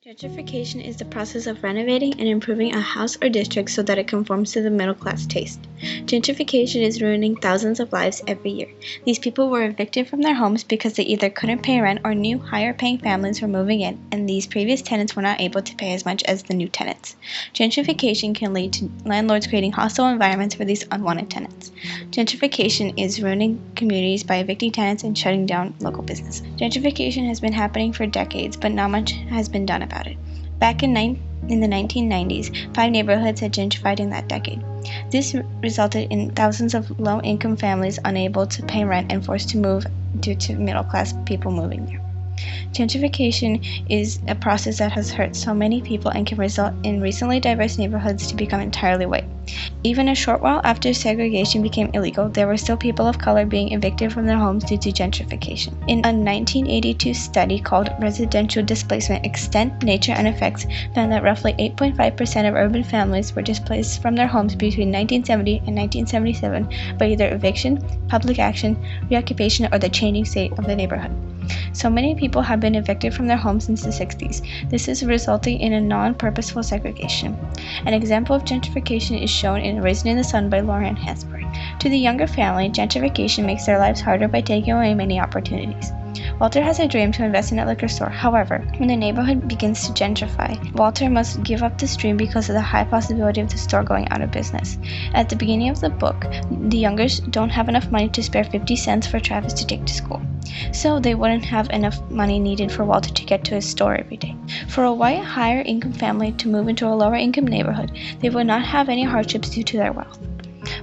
Gentrification is the process of renovating and improving a house or district so that it conforms to the middle class taste. Gentrification is ruining thousands of lives every year. These people were evicted from their homes because they either couldn't pay rent or new higher paying families were moving in, and these previous tenants were not able to pay as much as the new tenants. Gentrification can lead to landlords creating hostile environments for these unwanted tenants. Gentrification is ruining communities by evicting tenants and shutting down local business. Gentrification has been happening for decades, but not much has been done about it. Back in the 1990s, 5 neighborhoods had gentrified in that decade. This resulted in thousands of low-income families unable to pay rent and forced to move due to middle-class people moving there. Gentrification is a process that has hurt so many people and can result in recently diverse neighborhoods to become entirely white. Even a short while after segregation became illegal, there were still people of color being evicted from their homes due to gentrification. In a 1982 study called Residential Displacement: Extent, Nature, and Effects found that roughly 8.5% of urban families were displaced from their homes between 1970 and 1977 by either eviction, public action, reoccupation, or the changing state of the neighborhood. So many people have been evicted from their homes since the 60s. This is resulting in a non-purposeful segregation. An example of gentrification is shown in Raisin in the Sun by Lauren Hansberry. To the younger family, gentrification makes their lives harder by taking away many opportunities. Walter has a dream to invest in a liquor store. However, when the neighborhood begins to gentrify, Walter must give up this dream because of the high possibility of the store going out of business. At the beginning of the book, the youngers don't have enough money to spare 50 cents for Travis to take to school. So they wouldn't have enough money needed for Walter to get to his store every day. For a white higher income family to move into a lower income neighborhood, they would not have any hardships due to their wealth.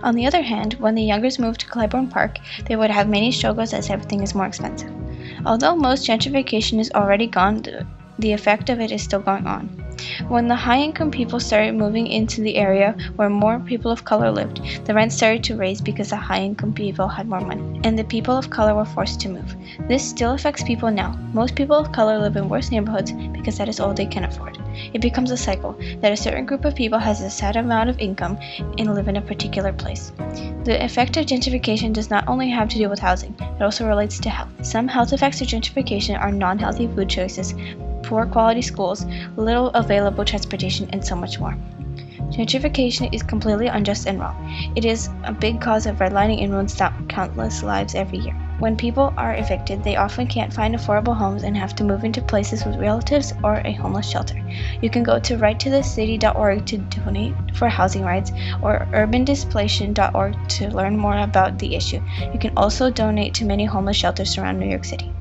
On the other hand, when the youngers moved to Clybourne Park, they would have many struggles as everything is more expensive. Although most gentrification is already gone, the effect of it is still going on. When the high-income people started moving into the area where more people of color lived, the rent started to raise because the high-income people had more money, and the people of color were forced to move. This still affects people now. Most people of color live in worse neighborhoods because that is all they can afford. It becomes a cycle that a certain group of people has a set amount of income and live in a particular place. The effect of gentrification does not only have to do with housing, it also relates to health. Some health effects of gentrification are non-healthy food choices, poor quality schools, little available transportation, and so much more. Gentrification is completely unjust and wrong. It is a big cause of redlining and ruins countless lives every year. When people are evicted, they often can't find affordable homes and have to move into places with relatives or a homeless shelter. You can go to writetothecity.org to donate for housing rights or urbandisplacement.org to learn more about the issue. You can also donate to many homeless shelters around New York City.